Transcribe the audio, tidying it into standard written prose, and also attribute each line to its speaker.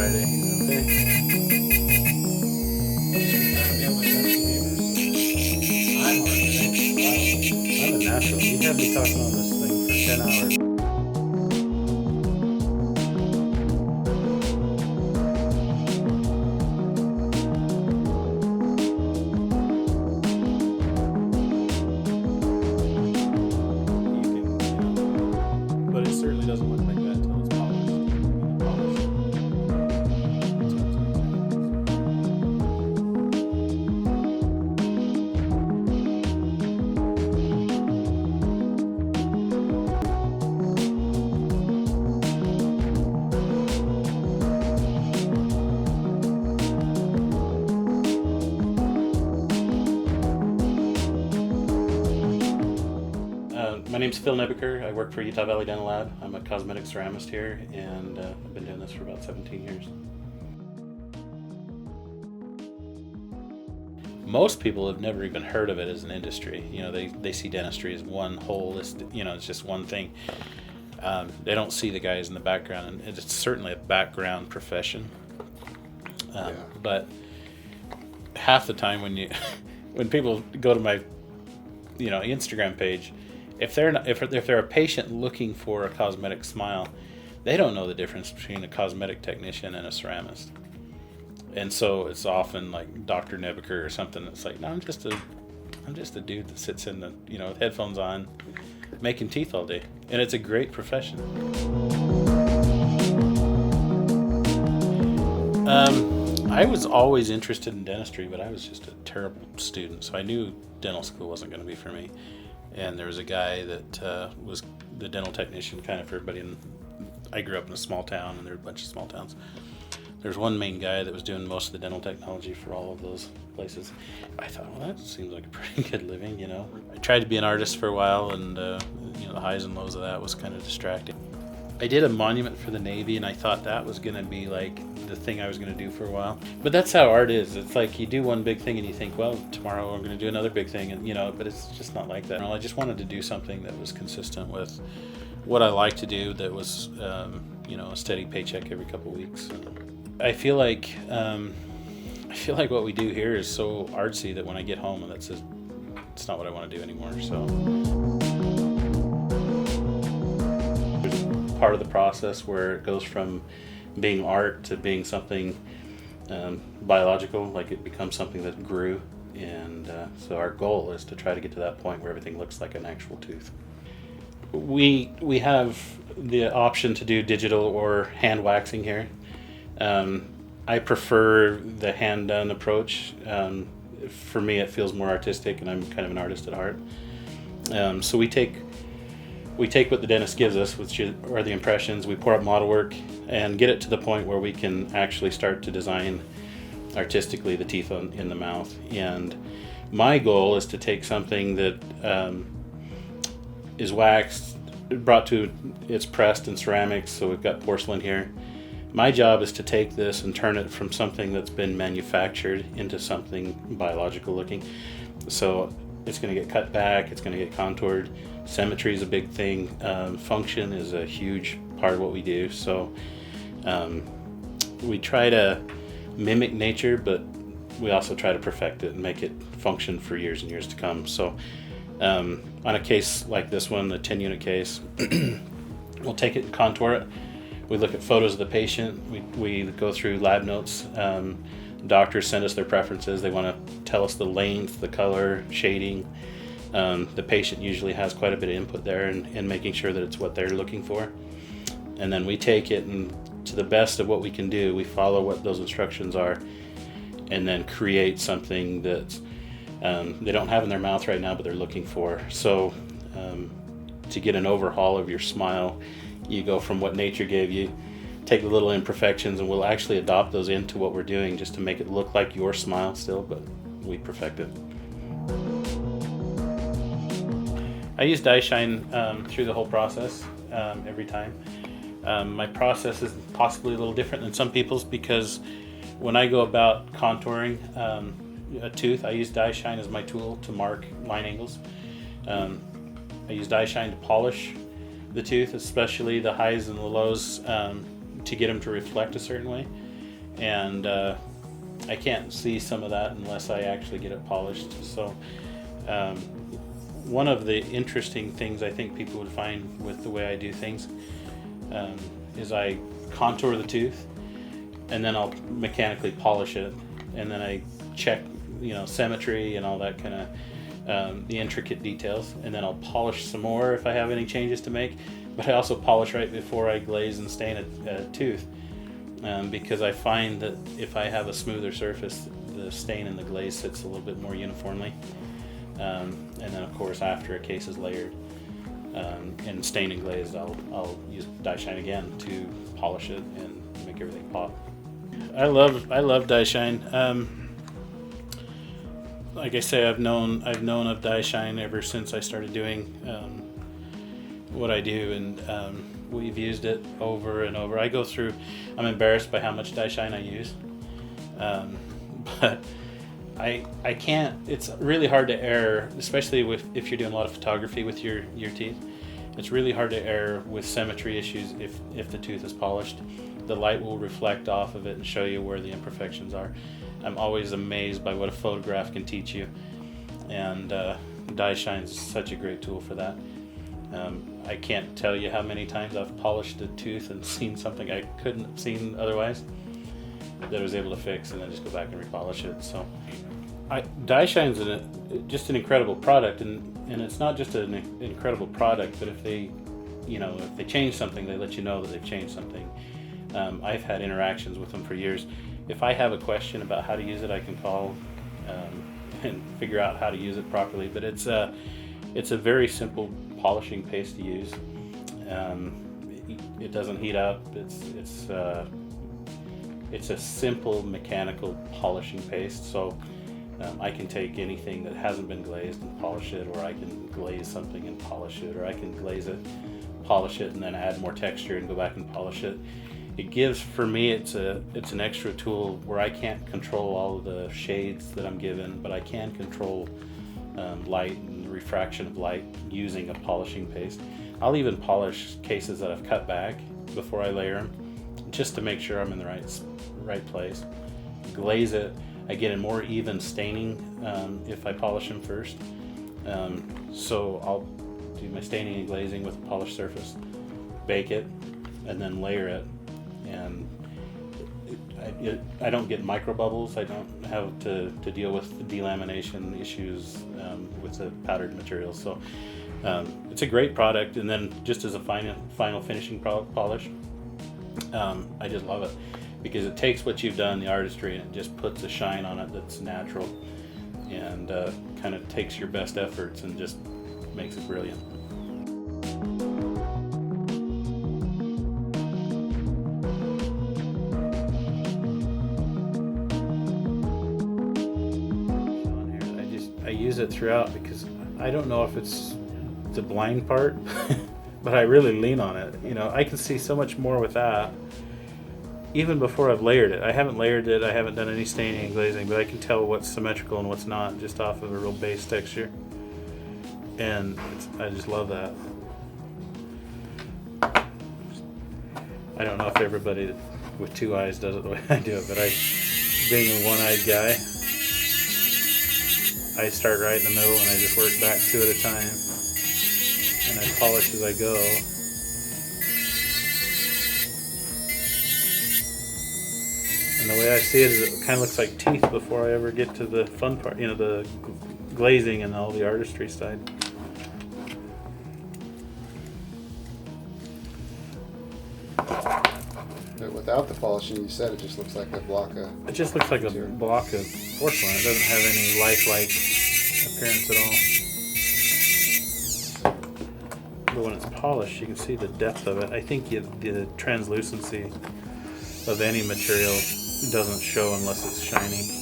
Speaker 1: Friday. I'm a natural. You have me talking on this thing for 10 hours. But it certainly doesn't look like that until it's polished. My name's Phil Nebeker. I work for Utah Valley Dental Lab. I'm a cosmetic ceramist here, and I've been doing this for about 17 years. Most people have never even heard of it as an industry. You know, they see dentistry as one whole, it's just one thing. They don't see the guys in the background, and it's certainly a background profession. But half the time when people go to my Instagram page, if they're a patient looking for a cosmetic smile, they don't know the difference between a cosmetic technician and a ceramist. And so it's often like Dr. Nebeker or something. It's like, no, I'm just a dude that sits in the with headphones on, making teeth all day, and it's a great profession. I was always interested in dentistry, but I was just a terrible student, so I knew dental school wasn't going to be for me. And there was a guy that was the dental technician kind of for everybody. I grew up in a small town, and there were a bunch of small towns. There's one main guy that was doing most of the dental technology for all of those places. I thought, well, that seems like a pretty good living, I tried to be an artist for a while, and the highs and lows of that was kind of distracting. I did a monument for the Navy, and I thought that was going to be like the thing I was going to do for a while. But that's how art is. It's like you do one big thing and you think, well, tomorrow I'm going to do another big thing, and but it's just not like that. I just wanted to do something that was consistent with what I like to do, that was a steady paycheck every couple of weeks. I feel like what we do here is so artsy that when I get home, it's not what I want to do anymore. So there's part of the process where it goes from being art to being something biological, like it becomes something that grew. And so our goal is to try to get to that point where everything looks like an actual tooth. We have the option to do digital or hand waxing here. I prefer the hand-done approach. For me, it feels more artistic, and I'm kind of an artist at heart. So we take what the dentist gives us, which are the impressions. We pour up model work and get it to the point where we can actually start to design artistically the teeth in the mouth. And my goal is to take something that is waxed, it's pressed in ceramics, so we've got porcelain here. My job is to take this and turn it from something that's been manufactured into something biological looking. So it's going to get cut back, it's going to get contoured. Symmetry is a big thing. Function is a huge part of what we do. So we try to mimic nature, but we also try to perfect it and make it function for years and years to come. So on a case like this one, the 10-unit case, we'll take it and contour it. We look at photos of the patient. We go through lab notes. Doctors send us their preferences. They want to tell us the length, the color, shading. The patient usually has quite a bit of input there in making sure that it's what they're looking for. And then we take it, and to the best of what we can do, we follow what those instructions are, and then create something that they don't have in their mouth right now, but they're looking for. So to get an overhaul of your smile, you go from what nature gave you, take the little imperfections, and we'll actually adopt those into what we're doing just to make it look like your smile still, but we perfect it. I use DiaShine through the whole process every time. My process is possibly a little different than some people's, because when I go about contouring a tooth, I use DiaShine as my tool to mark line angles. I use DiaShine to polish the tooth, especially the highs and the lows, to get them to reflect a certain way. and I can't see some of that unless I actually get it polished. So one of the interesting things I think people would find with the way I do things is I contour the tooth, and then I'll mechanically polish it, and then I check, symmetry and all that kind of the intricate details, and then I'll polish some more if I have any changes to make. But I also polish right before I glaze and stain a tooth, because I find that if I have a smoother surface, the stain and the glaze sits a little bit more uniformly. And then of course after a case is layered and stained and glazed, I'll use DiaShine again to polish it and make everything pop. I love DiaShine. Like I say, I've known of DiaShine ever since I started doing what I do, and we've used it over and over. I'm embarrassed by how much DiaShine I use, but I can't. It's really hard to err, especially if you're doing a lot of photography with your teeth. It's really hard to err with symmetry issues if the tooth is polished. The light will reflect off of it and show you where the imperfections are. I'm always amazed by what a photograph can teach you, and DiaShine is such a great tool for that. I can't tell you how many times I've polished a tooth and seen something I couldn't have seen otherwise that I was able to fix, and then just go back and repolish it. So DiaShine's just an incredible product, and it's not just an incredible product, but if they change something, they let you know that they've changed something. I've had interactions with them for years. If I have a question about how to use it, I can call and figure out how to use it properly. But it's a very simple polishing paste to use. It doesn't heat up. It's a simple mechanical polishing paste. So I can take anything that hasn't been glazed and polish it, or I can glaze something and polish it, or I can glaze it, polish it, and then add more texture and go back and polish it. It gives, for me, it's an extra tool where I can't control all of the shades that I'm given, but I can control light and the refraction of light using a polishing paste. I'll even polish cases that I've cut back before I layer them, just to make sure I'm in the right place. Glaze it. I get a more even staining if I polish them first. So I'll do my staining and glazing with a polished surface, bake it, and then layer it. And I don't get micro bubbles. I don't have to deal with delamination issues with the powdered materials. So it's a great product. And then just as a final finishing polish, I just love it, because it takes what you've done, the artistry, and it just puts a shine on it that's natural, and kind of takes your best efforts and just makes it brilliant. I use it throughout because I don't know if it's the blind part, but I really lean on it. I can see so much more with that. Even before I've layered it. I haven't layered it, I haven't done any staining and glazing, but I can tell what's symmetrical and what's not just off of a real base texture. And I just love that. I don't know if everybody with two eyes does it the way I do it, but being a one-eyed guy, I start right in the middle and I just work back two at a time. And I polish as I go. And the way I see it is it kind of looks like teeth before I ever get to the fun part, the glazing and all the artistry side.
Speaker 2: But without the polishing, you said it just looks like a block of...
Speaker 1: It just looks like a block of porcelain. It doesn't have any lifelike appearance at all. But when it's polished, you can see the depth of it. I think the translucency of any material doesn't show unless it's shiny.